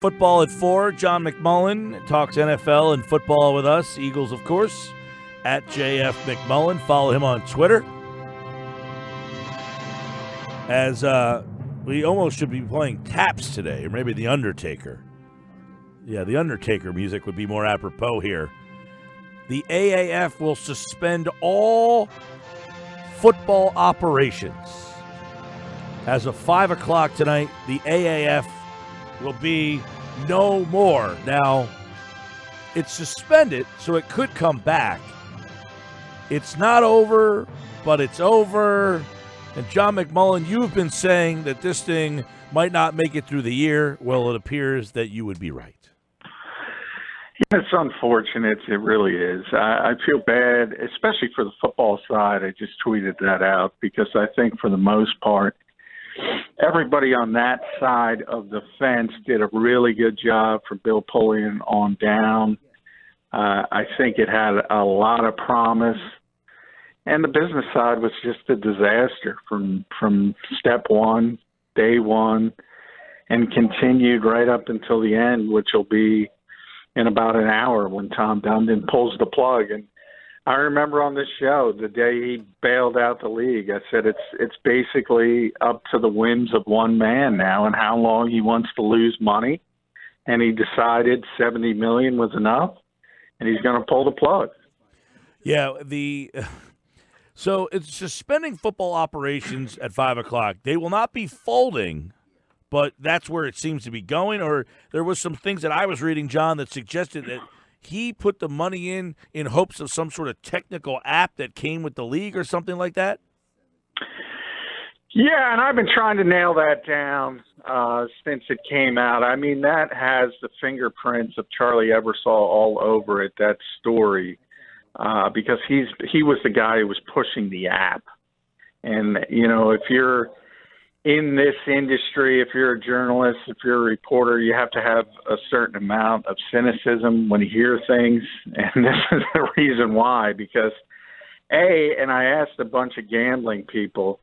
Football at 4, John McMullen talks NFL and football with us. Eagles, of course, at JF McMullen. Follow him on Twitter. As we almost should be playing Taps today, or maybe The Undertaker. Yeah, The Undertaker music would be more apropos here. The AAF will suspend all football operations. As of 5 o'clock tonight, the AAF will be no more. Now, it's suspended, so it could come back. It's not over, but it's over. And John McMullen, you've been saying that this thing might not make it through the year. Well, it appears that you would be right. It's unfortunate. It really is. I feel bad, especially for the football side. I just tweeted that out because I think for the most part, everybody on that side of the fence did a really good job from Bill Polian on down. I think it had a lot of promise. And the business side was just a disaster from step one, day one, and continued right up until the end, which will be in about an hour when Tom Dundon pulls the plug. And I remember on this show, the day he bailed out the league, I said it's basically up to the whims of one man now and how long he wants to lose money. And he decided $70 million was enough, and he's going to pull the plug. Yeah, so it's suspending football operations at 5 o'clock. They will not be folding, but that's where it seems to be going. Or there was some things that I was reading, John, that suggested that he put the money in hopes of some sort of technical app that came with the league or something like that? Yeah, and I've been trying to nail that down since it came out. I mean, that has the fingerprints of Charlie Ebersol all over it, that story, because he was the guy who was pushing the app. And, you know, if you're in this industry, if you're a journalist, if you're a reporter, you have to have a certain amount of cynicism when you hear things. And this is the reason why, because and I asked a bunch of gambling people,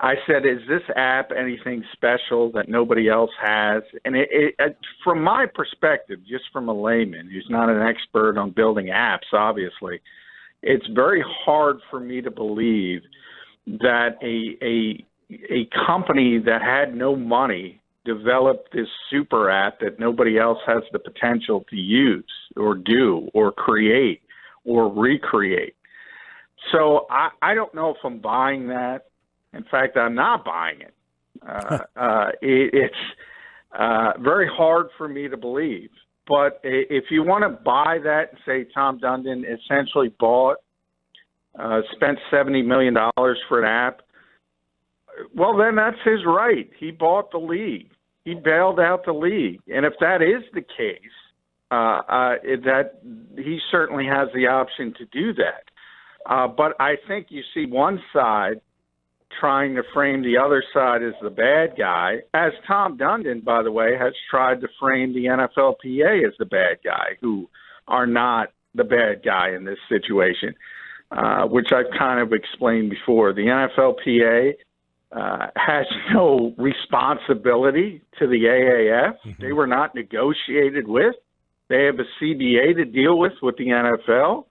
I said, is this app anything special that nobody else has? And it from my perspective, just from a layman who's not an expert on building apps, obviously, it's very hard for me to believe that a company that had no money developed this super app that nobody else has the potential to use or do or create or recreate. So I don't know if I'm buying that. In fact, I'm not buying it. It's very hard for me to believe. But if you want to buy that and say Tom Dundon essentially spent $70 million for an app, well, then that's his right. He bought the league. He bailed out the league. And if that is the case, that he certainly has the option to do that. But I think you see one side trying to frame the other side as the bad guy, as Tom Dundon, by the way, has tried to frame the NFLPA as the bad guy, who are not the bad guy in this situation, which I've kind of explained before. The NFLPA has no responsibility to the AAF. Mm-hmm. They were not negotiated with. They have a CBA to deal with the NFL.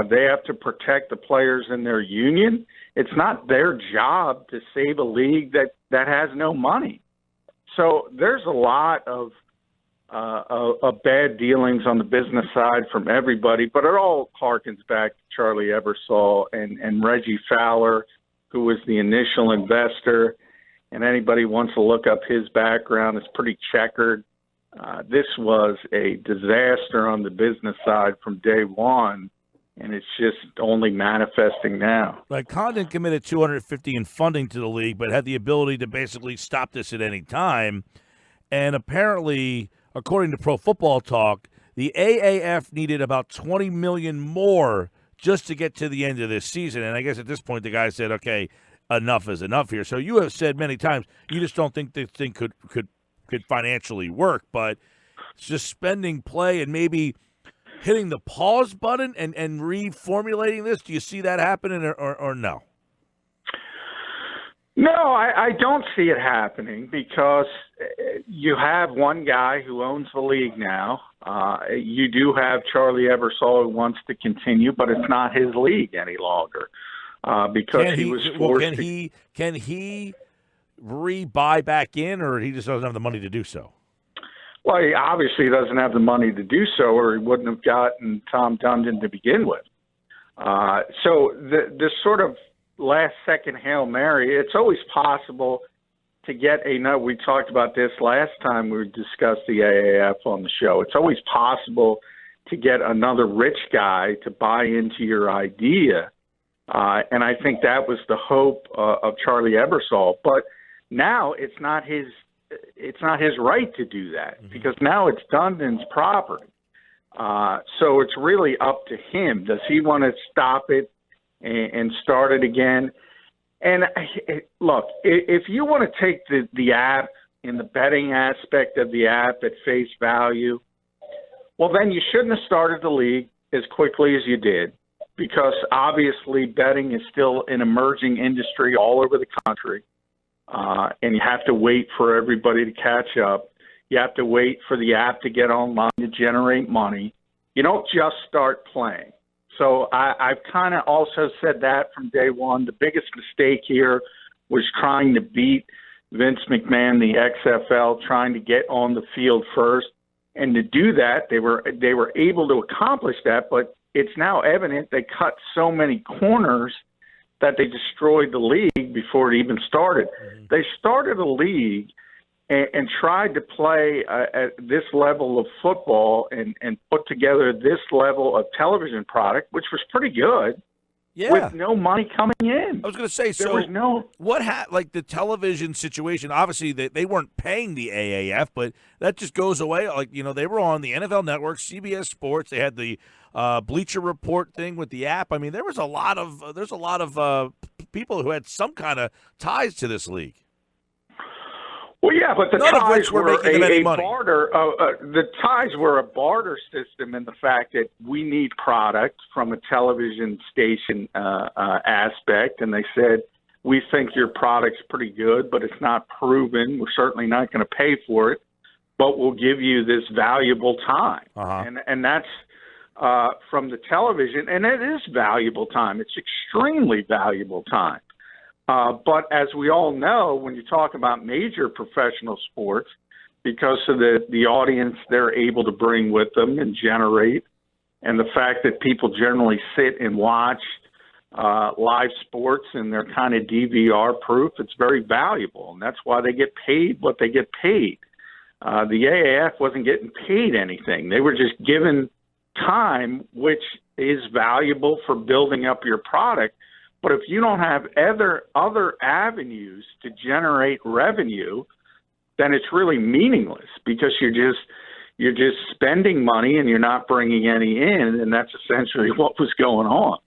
They have to protect the players in their union. It's not their job to save a league that has no money. So there's a lot of bad dealings on the business side from everybody, but it all harkens back to Charlie Ebersol and Reggie Fowler, who was the initial investor. And anybody wants to look up his background, it's pretty checkered. This was a disaster on the business side from day one. And it's just only manifesting now. Like Condon committed $250 in funding to the league, but had the ability to basically stop this at any time. And apparently, according to Pro Football Talk, the AAF needed about $20 million more just to get to the end of this season. And I guess at this point, the guy said, "Okay, enough is enough here." So you have said many times you just don't think this thing could financially work, but suspending play and maybe hitting the pause button and reformulating this? Do you see that happening or no? No, I don't see it happening because you have one guy who owns the league now. You do have Charlie Ebersol who wants to continue, but it's not his league any longer because he was forced Can he re-buy back in, or he just doesn't have the money to do so? Well, he obviously doesn't have the money to do so, or he wouldn't have gotten Tom Dundon to begin with. So the sort of last-second Hail Mary, it's always possible to get we talked about this last time we discussed the AAF on the show. It's always possible to get another rich guy to buy into your idea, and I think that was the hope of Charlie Ebersol. But now it's not his right to do that because now it's Dundon's property. So it's really up to him. Does he want to stop it and start it again? And look, if you want to take the app and the betting aspect of the app at face value, well, then you shouldn't have started the league as quickly as you did, because obviously betting is still an emerging industry all over the country, and you have to wait for everybody to catch up. You have to wait for the app to get online to generate money. You don't just start playing. So I've kind of also said that from day one. The biggest mistake here was trying to beat Vince McMahon, the XFL, trying to get on the field first. And to do that, they were able to accomplish that, but it's now evident they cut so many corners that they destroyed the league before it even started. Mm-hmm. They started a league and tried to play at this level of football and put together this level of television product, which was pretty good, with no money coming in. I was going to say, like the television situation, obviously they weren't paying the AAF, but that just goes away. Like, they were on the NFL Network, CBS Sports. They had the Bleacher Report thing with the app. I mean, there's a lot of people who had some kind of ties to this league. Well, yeah, but the ties were a barter. The ties were a barter system in the fact that we need product from a television station aspect, and they said, we think your product's pretty good, but it's not proven. We're certainly not going to pay for it, but we'll give you this valuable time. And that's from the television, and it is valuable time. It's extremely valuable time. But as we all know, when you talk about major professional sports, because of the audience they're able to bring with them and generate, and the fact that people generally sit and watch live sports and they're kind of DVR proof, it's very valuable. And that's why they get paid what they get paid. The AAF wasn't getting paid anything. They were just given time, which is valuable for building up your product. But if you don't have other avenues to generate revenue, then it's really meaningless because you're just spending money and you're not bringing any in, and that's essentially what was going on.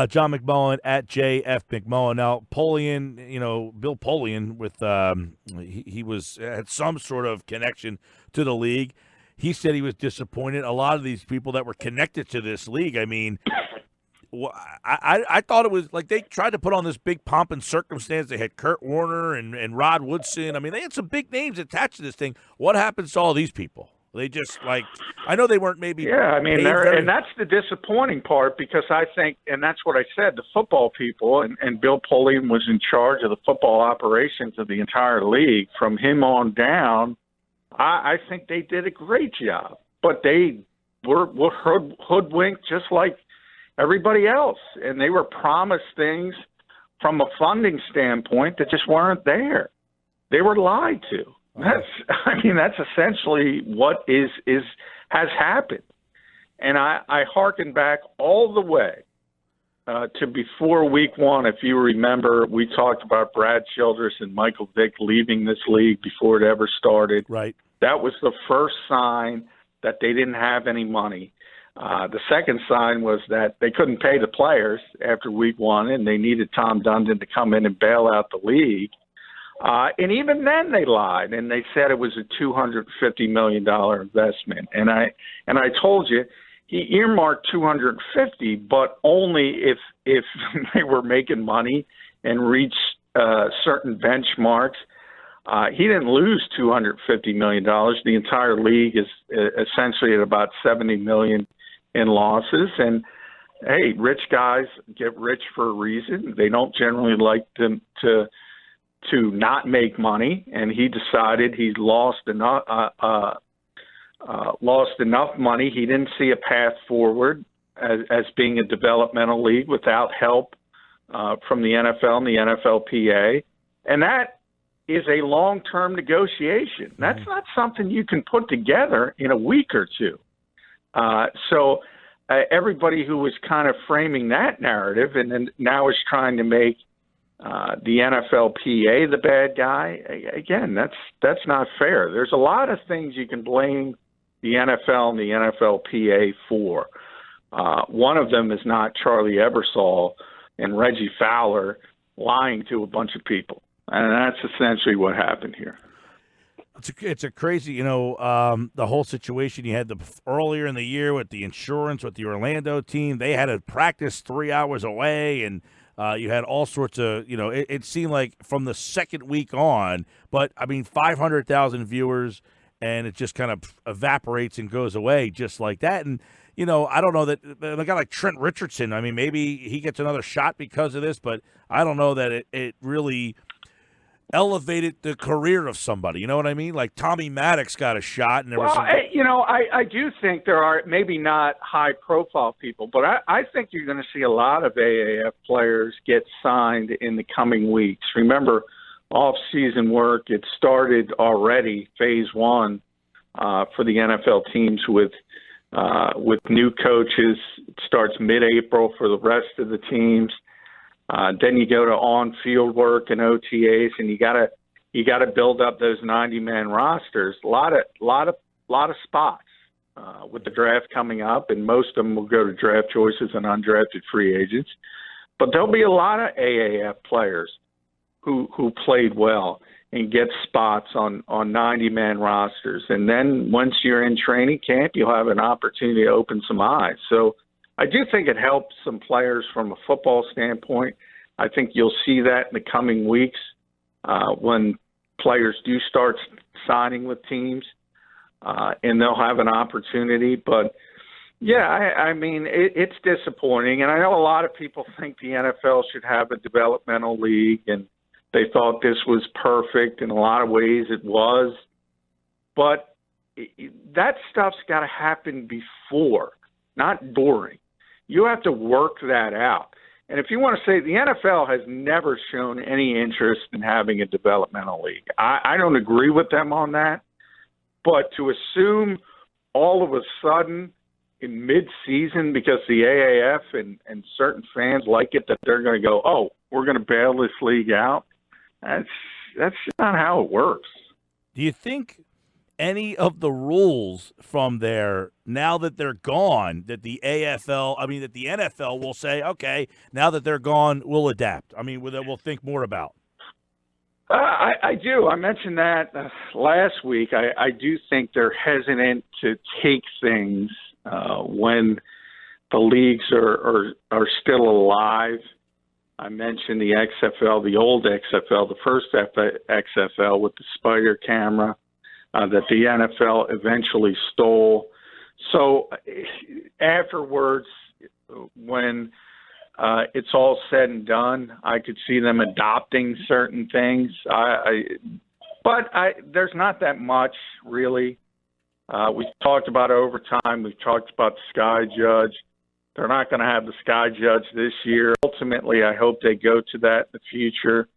John McMullen at JF McMullen. Now, Bill Polian with he had some sort of connection to the league. He said he was disappointed. A lot of these people that were connected to this league, I mean. I thought it was like they tried to put on this big pomp and circumstance. They had Kurt Warner and Rod Woodson. I mean, they had some big names attached to this thing. What happens to all these people? They just I know they weren't maybe. Yeah, I mean, and that's the disappointing part because I think, and that's what I said, the football people, and Bill Polian was in charge of the football operations of the entire league. From him on down, I think they did a great job. But they were hoodwinked just like everybody else, and they were promised things from a funding standpoint that just weren't there. They were lied to. That's essentially what has happened. And I hearken back all the way to before week one. If you remember, we talked about Brad Childress and Michael Vick leaving this league before it ever started. Right. That was the first sign that they didn't have any money. The second sign was that they couldn't pay the players after week one, and they needed Tom Dundon to come in and bail out the league. And even then they lied, and they said it was a $250 million investment. And I told you, he earmarked $250, but only if they were making money and reached certain benchmarks. He didn't lose $250 million. The entire league is essentially at about $70 million in losses. And, hey, rich guys get rich for a reason. They don't generally like them to not make money. And he decided he's lost enough money. He didn't see a path forward as being a developmental league without help from the NFL and the NFLPA. And that is a long-term negotiation. That's not something you can put together in a week or two. So everybody who was kind of framing that narrative and then now is trying to make the NFLPA the bad guy, again, that's not fair. There's a lot of things you can blame the NFL and the NFLPA for. One of them is not Charlie Ebersol and Reggie Fowler lying to a bunch of people. And that's essentially what happened here. It's a crazy, the whole situation. You had earlier in the year with the insurance, with the Orlando team. They had to practice 3 hours away, and you had all sorts of, it seemed like from the second week on. But, 500,000 viewers, and it just kind of evaporates and goes away just like that. And, I don't know that a guy like Trent Richardson, maybe he gets another shot because of this, but I don't know that it really elevated the career of somebody. You know what I mean? Like Tommy Maddox got a shot. And there was I do think there are maybe not high-profile people, but I think you're going to see a lot of AAF players get signed in the coming weeks. Remember, off-season work, it started already, phase one, for the NFL teams with new coaches. It starts mid-April for the rest of the teams. Then you go to on-field work and OTAs, and you gotta build up those 90-man rosters. A lot of spots with the draft coming up, and most of them will go to draft choices and undrafted free agents. But there'll be a lot of AAF players who played well and get spots on 90-man rosters. And then once you're in training camp, you'll have an opportunity to open some eyes. So I do think it helps some players from a football standpoint. I think you'll see that in the coming weeks when players do start signing with teams, and they'll have an opportunity. But, yeah, it's disappointing. And I know a lot of people think the NFL should have a developmental league, and they thought this was perfect. In a lot of ways it was. But that stuff's got to happen before, not during. You have to work that out. And if you want to say the NFL has never shown any interest in having a developmental league, I don't agree with them on that. But to assume all of a sudden in mid-season because the AAF and certain fans like it that they're going to go, oh, we're going to bail this league out, that's not how it works. Do you think any of the rules from there, now that they're gone, that the that the NFL will say, okay, now that they're gone, we'll adapt? We'll think more about. I do. I mentioned that last week. I do think they're hesitant to take things when the leagues are still alive. I mentioned the XFL, the old XFL, the first XFL with the spider camera that the NFL eventually stole. So afterwards, when it's all said and done, I could see them adopting certain things. But there's not that much, really. We've talked about overtime. We've talked about the Sky Judge. They're not going to have the Sky Judge this year. Ultimately, I hope they go to that in the future.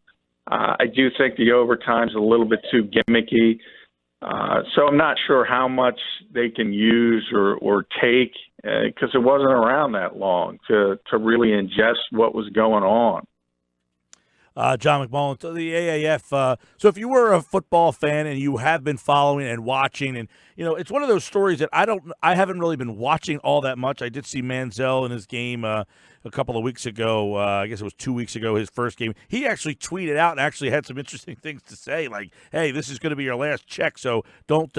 I do think the overtime's a little bit too gimmicky. So I'm not sure how much they can use or take because it wasn't around that long to really ingest what was going on. John McMullen, so the AAF. So if you were a football fan and you have been following and watching, and it's one of those stories that I haven't really been watching all that much. I did see Manziel in his game a couple of weeks ago. I guess it was 2 weeks ago, his first game. He actually tweeted out and actually had some interesting things to say, like, "Hey, this is going to be your last check, so don't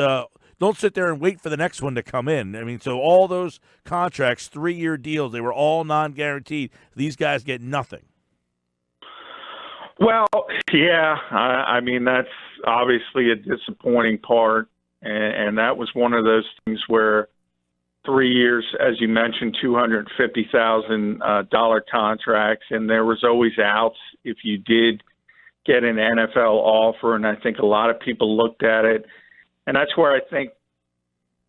sit there and wait for the next one to come in." So all those contracts, 3-year deals, they were all non-guaranteed. These guys get nothing. Well, yeah, I mean, that's obviously a disappointing part. And that was one of those things where 3 years, as you mentioned, $250,000 contracts, and there was always outs if you did get an NFL offer. And I think a lot of people looked at it. And that's where I think,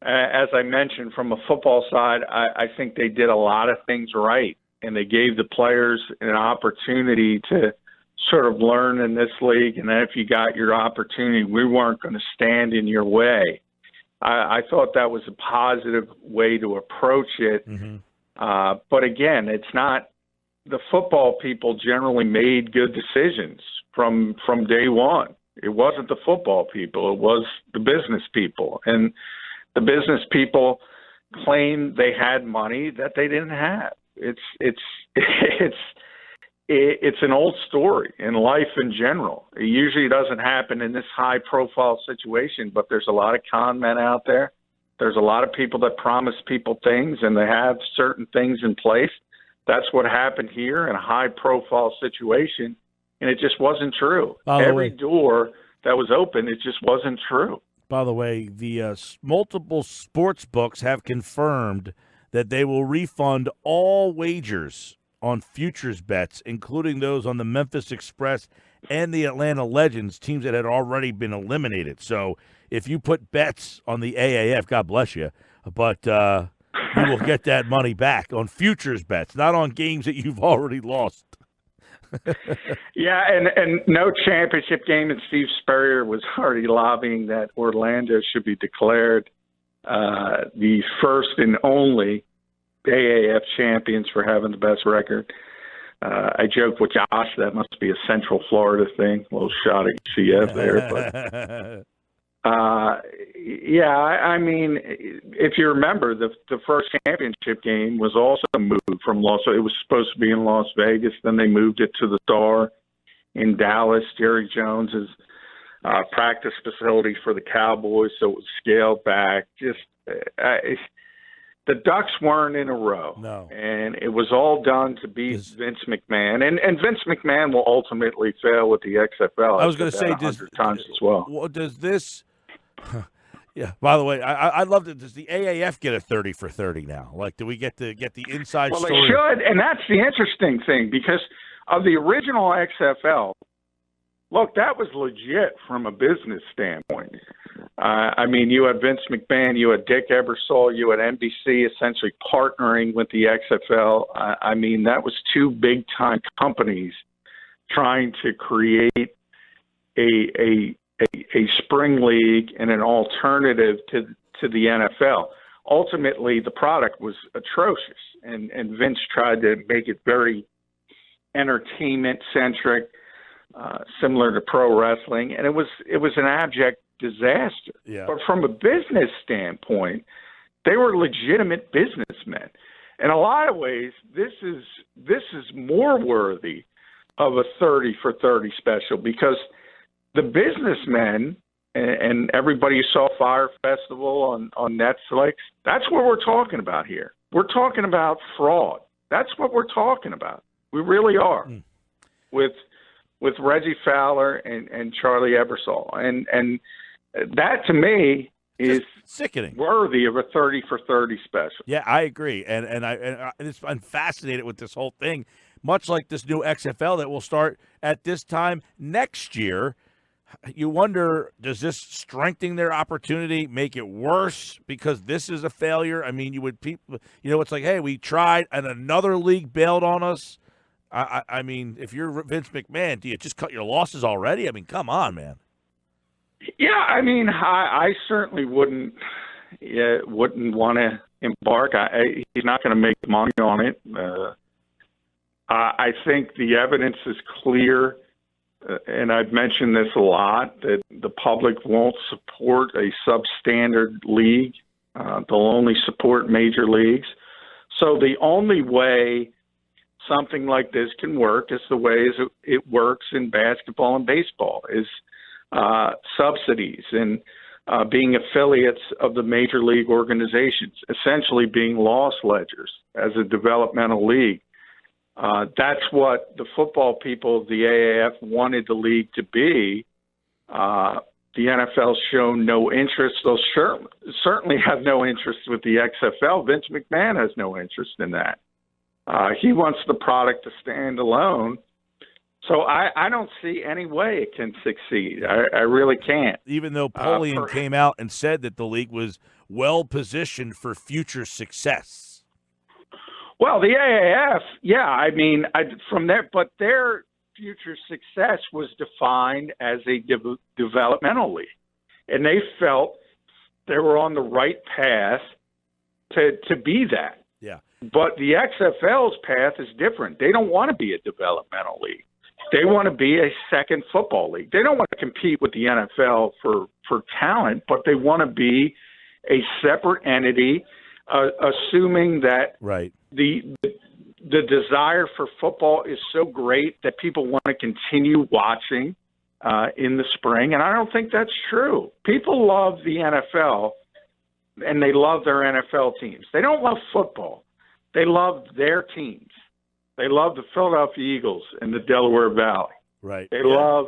as I mentioned, from a football side, I think they did a lot of things right. And they gave the players an opportunity to sort of learn in this league. And then if you got your opportunity, we weren't going to stand in your way. I thought that was a positive way to approach it. Mm-hmm. But again, it's not – the football people generally made good decisions from day one. It wasn't the football people. It was the business people. And the business people claimed they had money that they didn't have. It's an old story in life in general. It usually doesn't happen in this high-profile situation, but there's a lot of con men out there. There's a lot of people that promise people things, and they have certain things in place. That's what happened here in a high-profile situation, and it just wasn't true. Every door that was open, it just wasn't true. By the way, the multiple sports books have confirmed that they will refund all wagers on futures bets, including those on the Memphis Express and the Atlanta Legends, teams that had already been eliminated. So if you put bets on the AAF, God bless you, but you will get that money back on futures bets, not on games that you've already lost. Yeah, and no championship game, and Steve Spurrier was already lobbying that Orlando should be declared the first and only AAF champions for having the best record. I joke with Josh that must be a Central Florida thing, a little shot at CF there. But yeah, I mean, if you remember, the first championship game was also moved from it was supposed to be in Las Vegas, then they moved it to the Star in Dallas, Jerry Jones's practice facility for the Cowboys, so it was scaled back. The Ducks weren't in a row, no, and it was all done to beat Vince McMahon. And Vince McMahon will ultimately fail with the XFL. I was going to say, 100 times as well. Does this? Yeah. By the way, I loved it. Does the AAF get a 30 for 30 now? Like, do we get the inside story? Well, they should, and that's the interesting thing because of the original XFL. Look, that was legit from a business standpoint. I mean, you had Vince McMahon, you had Dick Ebersol, you had NBC essentially partnering with the XFL. I mean, that was two big-time companies trying to create a spring league and an alternative to the NFL. Ultimately, the product was atrocious, and Vince tried to make it very entertainment-centric, similar to pro wrestling, and it was an abject disaster. Yeah. But from a business standpoint, they were legitimate businessmen. In a lot of ways, this is more worthy of a 30 for 30 special because the businessmen and everybody who saw Fire Festival on Netflix, that's what we're talking about here. We're talking about fraud. That's what we're talking about. We really are. With Reggie Fowler and Charlie Ebersol. And that, to me, is sickening, worthy of a 30 for 30 special. Yeah, I agree. And I'm fascinated with this whole thing, much like this new XFL that will start at this time next year. You wonder, does this strengthen their opportunity, make it worse because this is a failure? I mean, it's like, hey, we tried and another league bailed on us. I mean, if you're Vince McMahon, do you just cut your losses already? I mean, come on, man. Yeah, I mean, I certainly wouldn't want to embark. He's not going to make money on it. I think the evidence is clear, and I've mentioned this a lot, that the public won't support a substandard league. They'll only support major leagues. So the only way something like this can work is the way it works in basketball and baseball, is subsidies and being affiliates of the major league organizations, essentially being loss ledgers as a developmental league. That's what the football people of the AAF wanted the league to be. The NFL's shown no interest. They'll certainly have no interest with the XFL. Vince McMahon has no interest in that. He wants the product to stand alone. So I don't see any way it can succeed. I really can't. Even though Polian came out and said that the league was well positioned for future success. Well, the AAF, yeah, I mean, from there, but their future success was defined as a developmental league, and they felt they were on the right path to be that. Yeah. But the XFL's path is different. They don't want to be a developmental league. They want to be a second football league. They don't want to compete with the NFL for talent, but they want to be a separate entity, assuming that right. The desire for football is so great that people want to continue watching in the spring, and I don't think that's true. People love the NFL, and they love their NFL teams. They don't love football. They love their teams. They love the Philadelphia Eagles and the Delaware Valley. Right. They love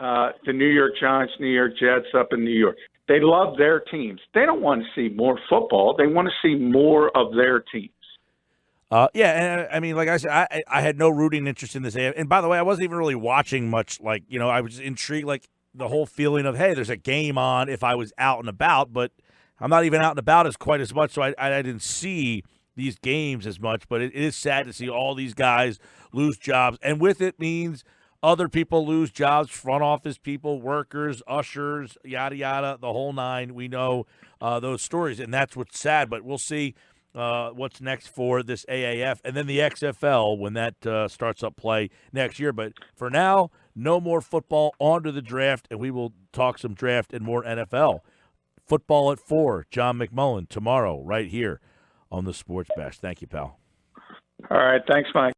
the New York Giants, New York Jets up in New York. They love their teams. They don't want to see more football. They want to see more of their teams. And I mean, like I said, I had no rooting interest in this. And by the way, I wasn't even really watching much. Like, I was intrigued, like the whole feeling of, hey, there's a game on if I was out and about, but I'm not even out and about as quite as much. So I didn't see these games as much, but it is sad to see all these guys lose jobs. And with it means other people lose jobs, front office people, workers, ushers, yada, yada, the whole nine. We know those stories, and that's what's sad. But we'll see what's next for this AAF and then the XFL when that starts up play next year. But for now, no more football, on to the draft, and we will talk some draft and more NFL. Football at 4, John McMullen, tomorrow right here on the Sports Bash. Thank you, pal. All right. Thanks, Mike.